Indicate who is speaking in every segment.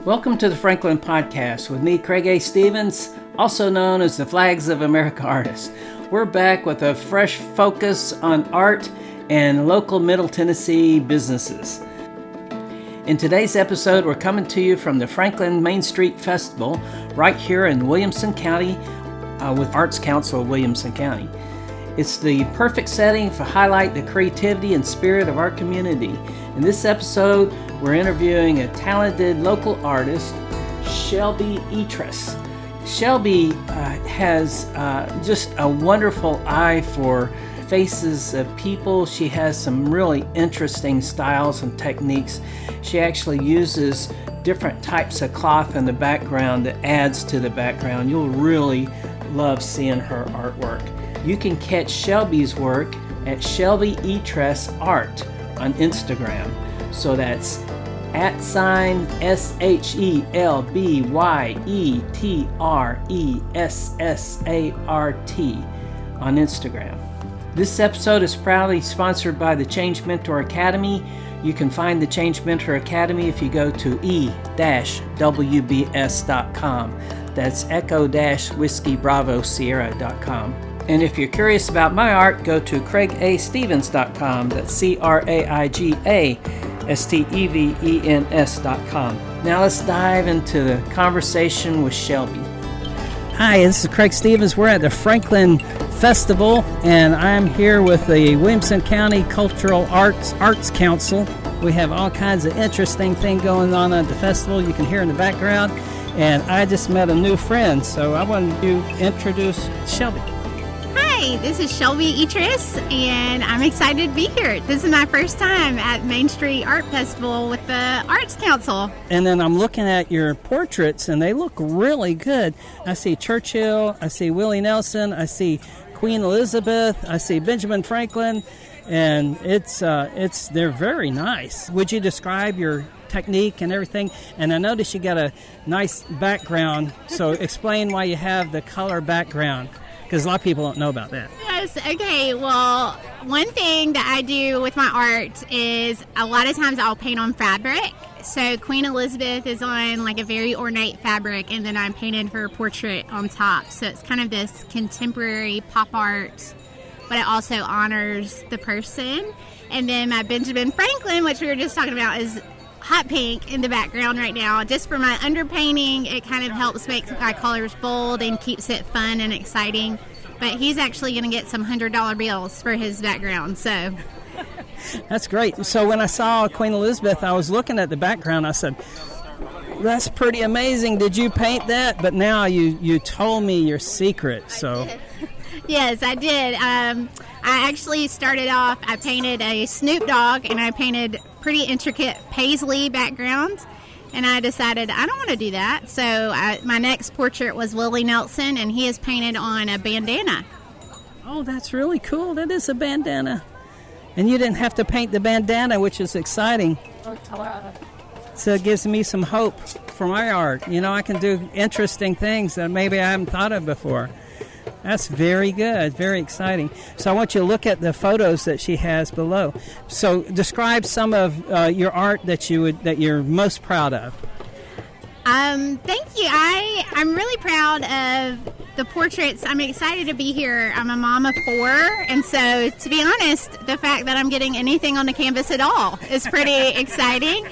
Speaker 1: Welcome to the Franklin Podcast with me, Craig A. Stevens, also known as the Flags of America artist. We're back with a fresh focus on art and local Middle Tennessee businesses. In today's episode, we're coming to you from the Franklin Main Street Festival right here in Williamson County with Arts Council of Williamson County. It's the perfect setting to highlight the creativity and spirit of our community. In this episode, we're interviewing a talented local artist, Shelby Etress. Shelby has just a wonderful eye for faces of people. She has some really interesting styles and techniques. She actually uses different types of cloth in the background that adds to the background. You'll really love seeing her artwork. You can catch Shelby's work at Shelby Etress Art on Instagram. So that's @ShelbyEtressArt on Instagram. This episode is proudly sponsored by the Change Mentor Academy. You can find the Change Mentor Academy if you go to e-wbs.com. That's Echo-Whiskey Bravo Sierra.com. And if you're curious about my art, go to CraigAStevens.com. That's CraigAStevens.com. Now let's dive into the conversation with Shelby. Hi, this is Craig Stevens. We're at the Franklin Festival, and I'm here with the Williamson County Cultural Arts Council. We have all kinds of interesting things going on at the festival. You can hear in the background. And I just met a new friend, so I wanted to introduce Shelby.
Speaker 2: Hi, this is Shelby Etress, and I'm excited to be here. This is my first time at Main Street Art Festival with the Arts Council.
Speaker 1: And then I'm looking at your portraits, and they look really good. I see Churchill, I see Willie Nelson, I see Queen Elizabeth, I see Benjamin Franklin, and they're very nice. Would you describe your technique and everything? And I noticed you got a nice background, so explain why you have the color background, because a lot of people don't know about that.
Speaker 2: Yes, okay, well, one thing that I do with my art is a lot of times I'll paint on fabric. So Queen Elizabeth is on like a very ornate fabric, and then I painted her portrait on top. So it's kind of this contemporary pop art, but it also honors the person. And then my Benjamin Franklin, which we were just talking about, is hot pink in the background right now. Just for my underpainting, it kind of helps make my colors bold and keeps it fun and exciting. But he's actually going to get some $100 bills for his background, so.
Speaker 1: That's great. So when I saw Queen Elizabeth, I was looking at the background. I said, that's pretty amazing. Did you paint that? But now you told me your secret, so.
Speaker 2: Yes, I did. I actually started off, I painted a Snoop Dogg, and I painted pretty intricate paisley backgrounds, and I decided I don't want to do that. So my next portrait was Willie Nelson, and he is painted on a bandana.
Speaker 1: Oh, that's really cool. That is a bandana. And you didn't have to paint the bandana, which is exciting. So it gives me some hope for my art. You know, I can do interesting things that maybe I haven't thought of before. That's very good, very exciting. So I want you to look at the photos that she has below. So describe some of your art that you're most proud of.
Speaker 2: Thank you. I'm really proud of the portraits. I'm excited to be here. I'm a mom of 4, and so to be honest, the fact that I'm getting anything on the canvas at all is pretty exciting.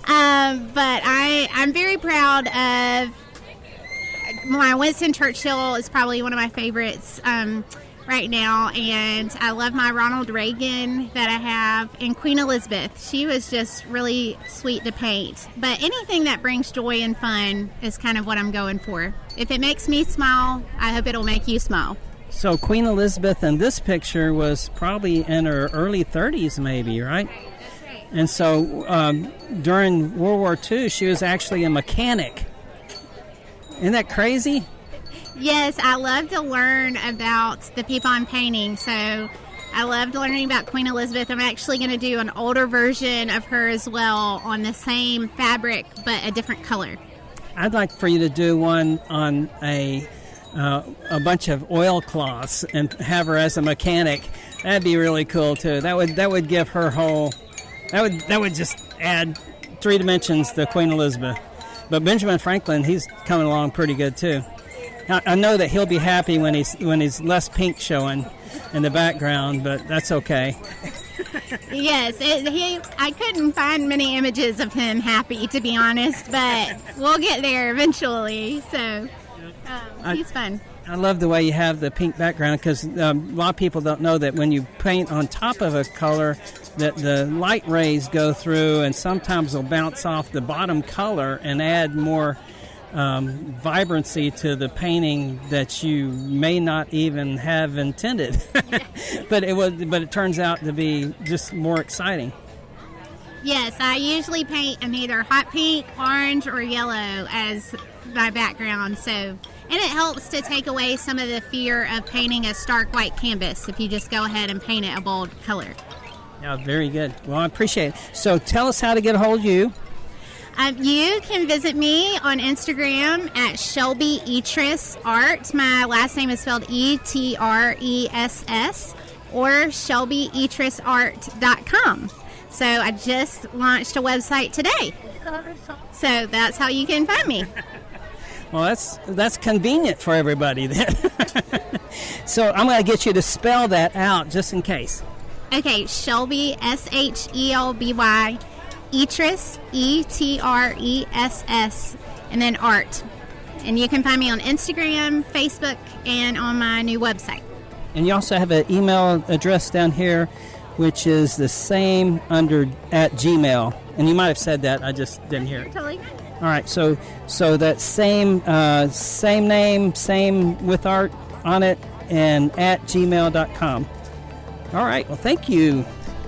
Speaker 2: But I'm very proud of my Winston Churchill is probably one of my favorites right now, and I love my Ronald Reagan that I have, and Queen Elizabeth. She was just really sweet to paint. But anything that brings joy and fun is kind of what I'm going for. If it makes me smile, I hope it'll make you smile.
Speaker 1: So Queen Elizabeth in this picture was probably in her early 30s maybe, right?
Speaker 2: That's right.
Speaker 1: And so during World War II, she was actually a mechanic. Isn't that crazy?
Speaker 2: Yes, I love to learn about the people I'm painting. So I loved learning about Queen Elizabeth. I'm actually going to do an older version of her as well on the same fabric, but a different color.
Speaker 1: I'd like for you to do one on a bunch of oilcloths and have her as a mechanic. That'd be really cool too. That would give her whole. That would just add 3 dimensions to Queen Elizabeth. But Benjamin Franklin, he's coming along pretty good too. I know that he'll be happy when he's less pink showing in the background, but that's okay.
Speaker 2: Yes, I couldn't find many images of him happy, to be honest, but we'll get there eventually. So he's fun.
Speaker 1: I love the way you have the pink background, because a lot of people don't know that when you paint on top of a color, that the light rays go through and sometimes will bounce off the bottom color and add more vibrancy to the painting that you may not even have intended. but it turns out to be just more exciting.
Speaker 2: Yes, I usually paint in either hot pink, orange, or yellow as my background. And it helps to take away some of the fear of painting a stark white canvas if you just go ahead and paint it a bold color.
Speaker 1: Yeah, very good. Well, I appreciate it. So tell us how to get a hold of you.
Speaker 2: You can visit me on Instagram at Shelby Etress Art. My last name is spelled Etress, or ShelbyEtressArt.com. So I just launched a website today. So that's how you can find me.
Speaker 1: Well, that's convenient for everybody then. So I'm going to get you to spell that out just in case.
Speaker 2: Okay, Shelby, Shelby, Etress, Etress, and then Art. And you can find me on Instagram, Facebook, and on my new website.
Speaker 1: And you also have an email address down here, which is the same at Gmail. And you might have said that, I just didn't hear it.
Speaker 2: Totally.
Speaker 1: All right, so that same name, same with Art on it, and at gmail.com. All right, well, thank you.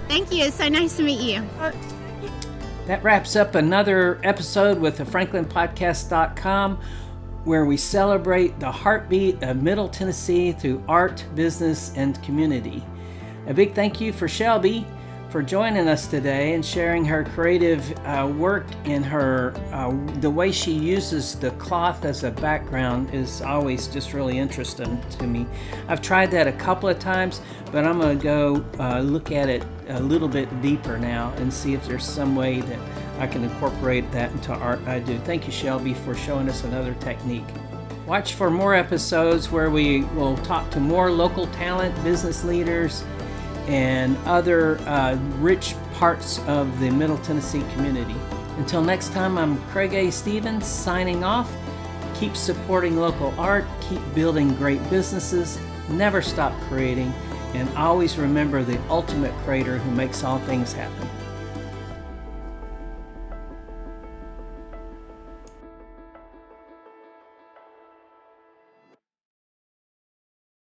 Speaker 2: Thank you. It's so nice to meet you.
Speaker 1: That wraps up another episode with the FranklinPodcast.com, where we celebrate the heartbeat of Middle Tennessee through art, business, and community. A big thank you for Shelby for joining us today and sharing her creative work and the way she uses the cloth as a background is always just really interesting to me. I've tried that a couple of times, but I'm going to go look at it a little bit deeper now and see if there's some way that I can incorporate that into art I do. Thank you, Shelby, for showing us another technique. Watch for more episodes where we will talk to more local talent, business leaders, and other rich parts of the Middle Tennessee community. Until next time, I'm Craig A. Stevens signing off. Keep supporting local art, keep building great businesses, never stop creating, and always remember the ultimate creator who makes all things happen.